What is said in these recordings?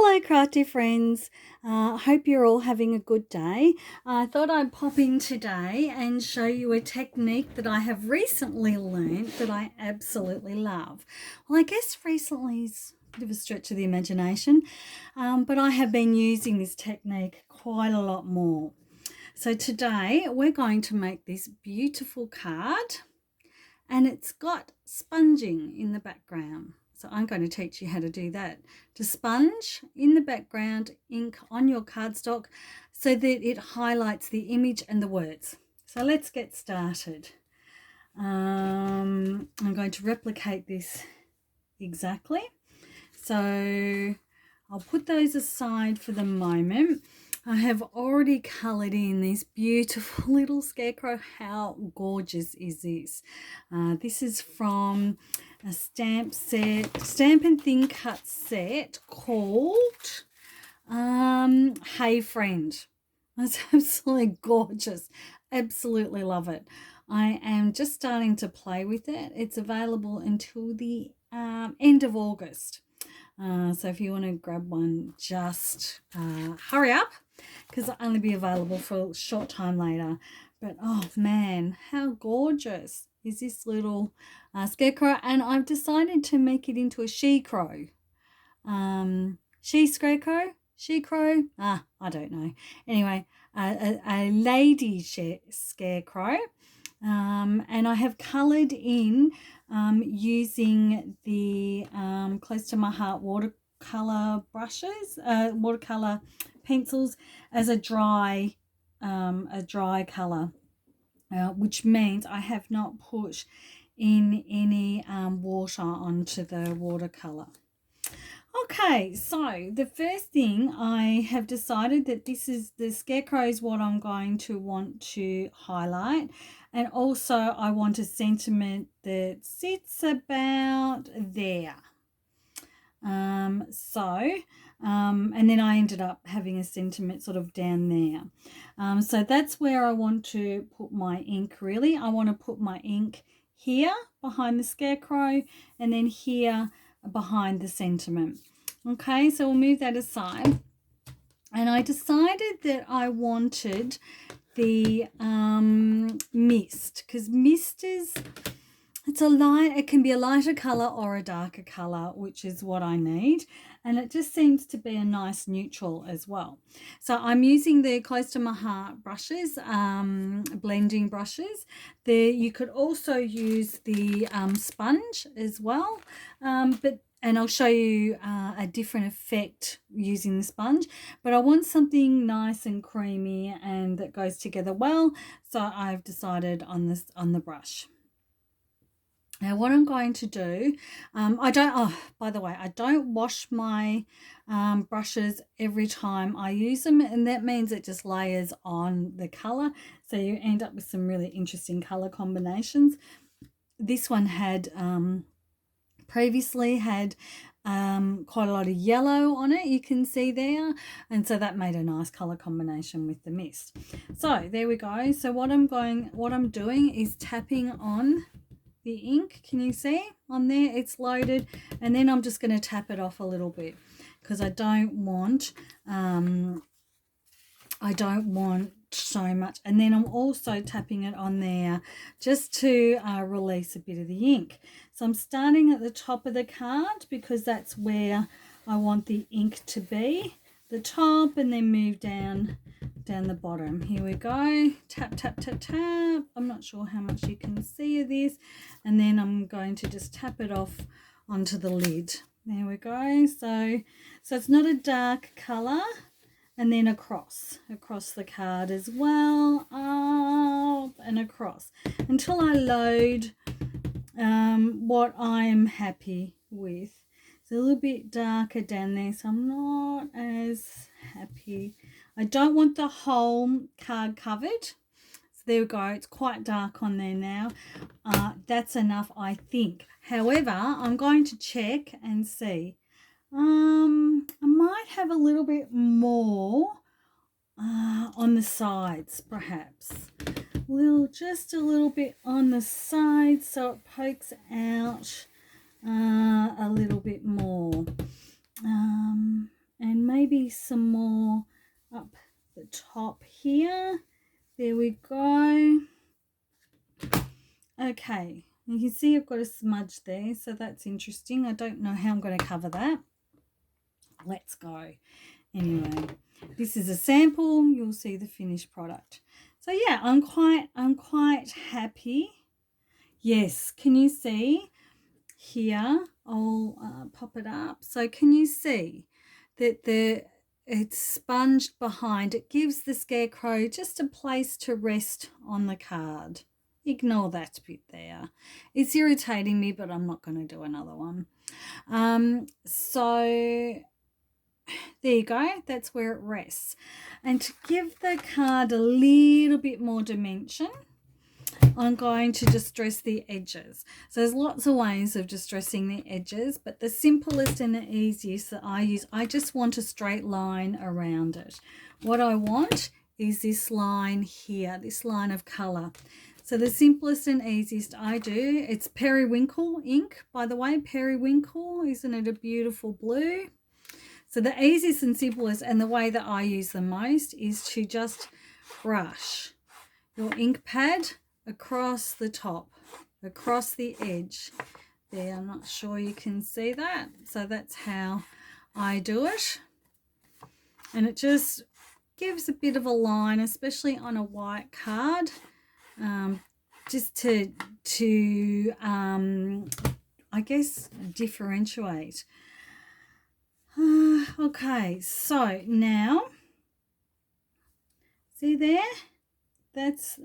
Hello, crafty friends. Hope you're all having a good day. I thought I'd pop in today and show you a technique that I have recently learned that I absolutely love. Well, I guess recently is a bit of a stretch of the imagination, but I have been using this technique quite a lot more. So today we're going to make this beautiful card, and it's got sponging in the background. So I'm going to teach you how to do that. To sponge in the background ink on your cardstock so that it highlights the image and the words. So let's get started. I'm going to replicate this exactly. So I'll put those aside for the moment. I have already coloured in this beautiful little scarecrow. How gorgeous is this? This is from a stamp and thin cut set called Hey Friend. That's absolutely gorgeous. Absolutely love it. I am just starting to play with it. It's available until the end of August. So if you want to grab one, just hurry up, because it'll only be available for a short time later. But oh man, how gorgeous is this little scarecrow. And I've decided to make it into a she-crow. She-scarecrow? She-crow? I don't know. Anyway, a lady scarecrow. And I have coloured in using the Close to My Heart watercolour brushes, watercolour pencils as a dry colour, which means I have not put in any water onto the watercolour. Okay, so the first thing, I have decided that this is the scarecrow is what I'm going to want to highlight, and also I want a sentiment that sits about there. And then I ended up having a sentiment sort of down there. So that's where I want to put my ink really. I want to put my ink here behind the scarecrow and then here behind the sentiment. Okay, so we'll move that aside. And I decided that I wanted the mist, because mist is, it can be a lighter colour or a darker colour, which is what I need. And it just seems to be a nice neutral as well. So I'm using the Close to My Heart brushes, blending brushes. You could also use the sponge as well, and I'll show you a different effect using the sponge, but I want something nice and creamy and that goes together well. So I've decided on the brush. Now what I'm going to do, by the way, I don't wash my brushes every time I use them, and that means it just layers on the colour, so you end up with some really interesting colour combinations. This one had previously had quite a lot of yellow on it, you can see there, and so that made a nice color combination with the mist. So there we go. So what I'm doing is tapping on the ink. Can you see on there? It's loaded, and then I'm just going to tap it off a little bit because I don't want so much. And then I'm also tapping it on there just to release a bit of the ink. So I'm starting at the top of the card because that's where I want the ink to be, the top, and then move down the bottom. Here we go. Tap, tap, tap, tap. I'm not sure how much you can see of this. And then I'm going to just tap it off onto the lid. There we go. So it's not a dark colour. And then across the card as well, up and across, until I load what I'm happy with. It's a little bit darker down there, so I'm not as happy. I don't want the whole card covered. So there we go. It's quite dark on there now. That's enough, I think. However, I'm going to check and see. I might have a little bit more on the sides, perhaps. Just a little bit on the sides so it pokes out a little bit more. And maybe some more up the top here. There we go. Okay, you can see I've got a smudge there, so that's interesting. I don't know how I'm going to cover that. Let's go. Anyway, this is a sample. You'll see the finished product. So yeah, I'm quite happy. Yes, can you see here? I'll pop it up. So can you see that it's sponged behind? It gives the scarecrow just a place to rest on the card. Ignore that bit there. It's irritating me, but I'm not going to do another one. So there you go, that's where it rests. And to give the card a little bit more dimension, I'm going to distress the edges. So there's lots of ways of distressing the edges, but the simplest and the easiest that I use, I just want a straight line around it. What I want is this line here, this line of colour. So the simplest and easiest I do, it's Periwinkle ink, by the way. Periwinkle, isn't it a beautiful blue? So the easiest and simplest, and the way that I use the most, is to just brush your ink pad across the top, across the edge. There, I'm not sure you can see that. So that's how I do it. And it just gives a bit of a line, especially on a white card, just to I guess, differentiate. Okay, so now, see there? That's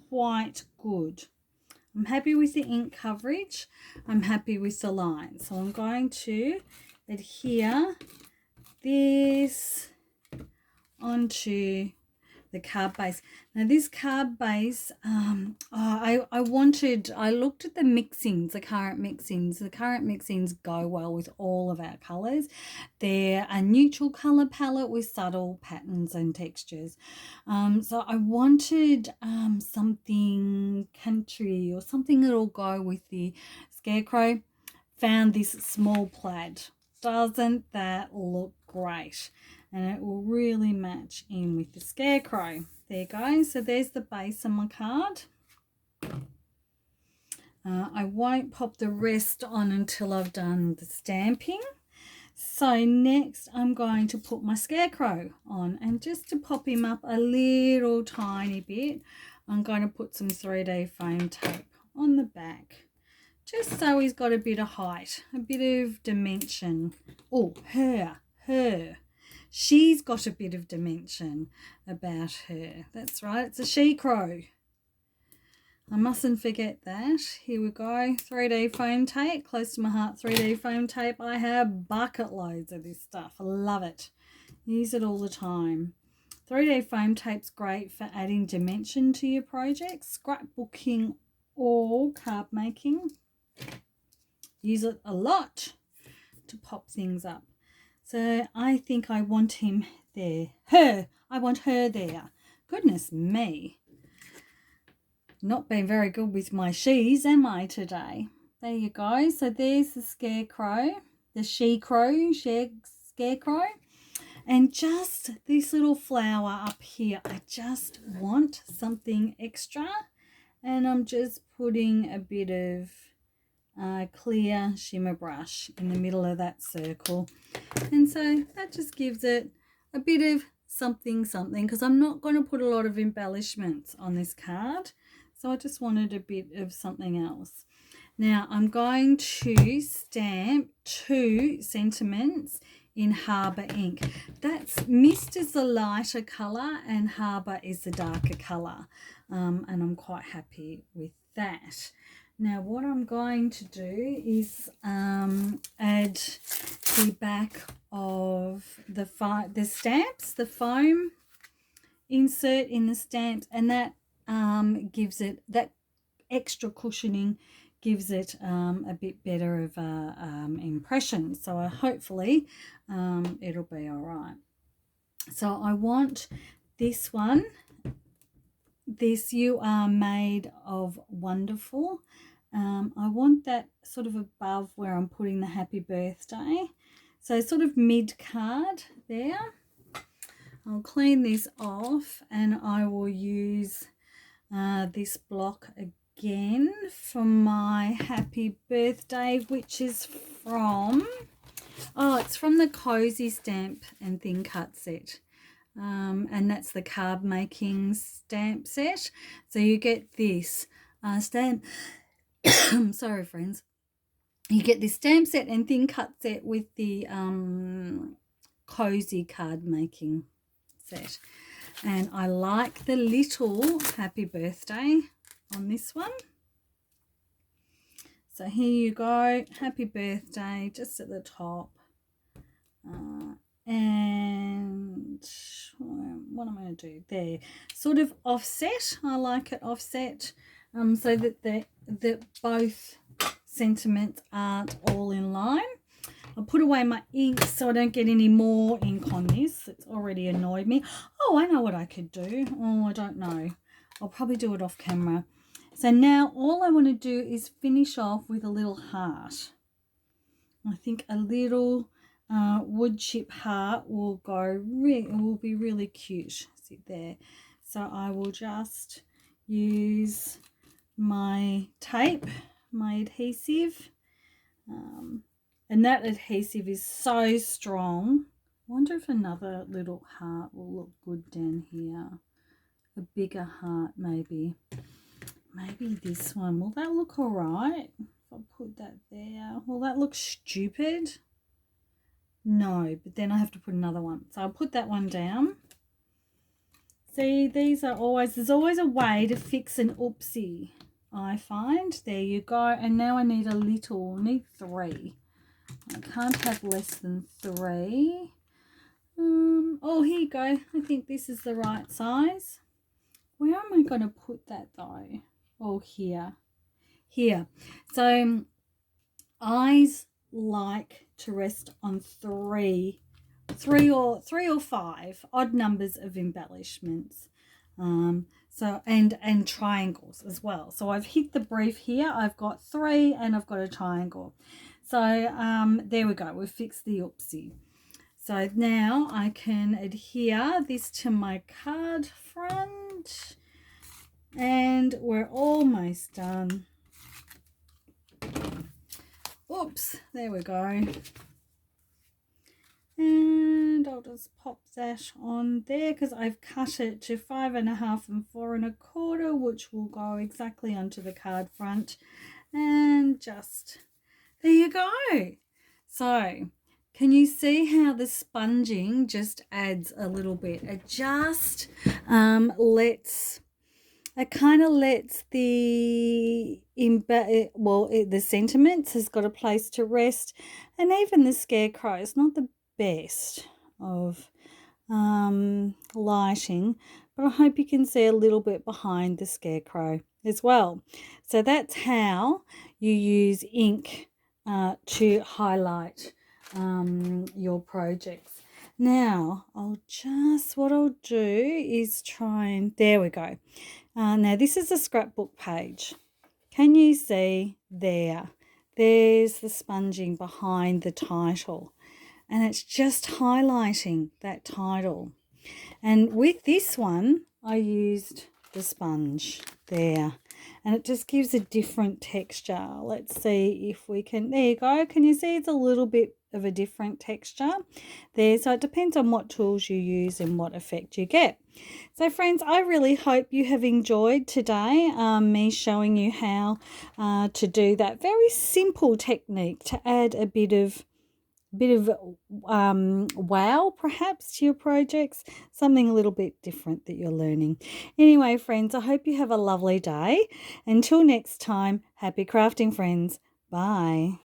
quite good. I'm happy with the ink coverage. I'm happy with the line. So I'm going to adhere this onto the card base. Now this card base, I looked at the mixings, the current mixings. The current mixings go well with all of our colours. They're a neutral colour palette with subtle patterns and textures. So I wanted something country or something that'll go with the scarecrow. Found this small plaid. Doesn't that look great? And it will really match in with the scarecrow. There you go. So there's the base on my card. I won't pop the rest on until I've done the stamping. So next I'm going to put my scarecrow on, and just to pop him up a little tiny bit, I'm going to put some 3D foam tape on the back, just so he's got a bit of height, a bit of dimension. Oh, her. She's got a bit of dimension about her. That's right, it's a she-crow. I mustn't forget that. Here we go, 3D foam tape, close to my heart, 3D foam tape. I have bucket loads of this stuff. I love it. Use it all the time. 3D foam tape's great for adding dimension to your project, scrapbooking or card making. Use it a lot to pop things up. So I think I want him there. I want her there. Goodness me. Not been very good with my she's, am I, today? There you go. So there's the scarecrow, the she-crow, scarecrow. And just this little flower up here. I just want something extra. And I'm just putting a bit of clear shimmer brush in the middle of that circle, and so that just gives it a bit of something, because I'm not going to put a lot of embellishments on this card, so I just wanted a bit of something else. Now I'm going to stamp 2 sentiments in Harbour ink. That's Mist is the lighter colour and Harbour is the darker colour, and I'm quite happy with that. Now what I'm going to do is add the back of the stamps, the foam insert in the stamps, and that gives it, that extra cushioning gives it a bit better of a impression. So hopefully it'll be all right. So I want this one, this You Are Made of Wonderful. I want that sort of above where I'm putting the happy birthday. So sort of mid card there. I'll clean this off and I will use this block again for my happy birthday, which is from, it's from the Cozy Stamp and Thin Cut set. And that's the card making stamp set. So you get this stamp, sorry friends, you get this stamp set and thin cut set with the Cozy card making set. And I like the little happy birthday on this one. So here you go, happy birthday just at the top. And what am I going to do there? Sort of offset. I like it offset, so that both sentiments aren't all in line. I'll put away my ink so I don't get any more ink on this. It's already annoyed me. Oh, I know what I could do. Oh, I don't know. I'll probably do it off camera. So now all I want to do is finish off with a little heart. I think a little wood chip heart will be really cute. Sit there. So I will just use my tape, my adhesive, and that adhesive is so strong. I wonder if another little heart will look good down here. A bigger heart maybe this one. Will that look all right if I put that there? Will that look stupid? No, but then I have to put another one. So I'll put that one down. See, there's always a way to fix an oopsie, I find. There you go. And now I need I need 3. I can't have less than 3. Oh, here you go. I think this is the right size. Where am I going to put that though? Oh, here. So eyes like to rest on 3 or 5 odd numbers of embellishments. So and triangles as well. So I've hit the brief here. I've got 3 and I've got a triangle. So there we go. We've fixed the oopsie. So now I can adhere this to my card front and we're almost done. Oops, there we go. And I'll just pop that on there because I've cut it to 5.5 and 4 1/4, which will go exactly onto the card front. And just there you go. So can you see how the sponging just adds a little bit? It just lets the sentiments has got a place to rest, and even the scarecrow is not the best of lighting, but I hope you can see a little bit behind the scarecrow as well. So that's how you use ink to highlight your projects. Now what I'll do is try and there we go. Now this is a scrapbook page. Can you see there? There's the sponging behind the title, and it's just highlighting that title. And with this one I used the sponge there, and it just gives a different texture. Let's see if we can, there you go. Can you see it's a little bit of a different texture there? So it depends on what tools you use and what effect you get. So friends, I really hope you have enjoyed today me showing you how to do that very simple technique to add a bit of wow perhaps to your projects, something a little bit different that you're learning. Anyway friends, I hope you have a lovely day. Until next time, happy crafting friends. Bye.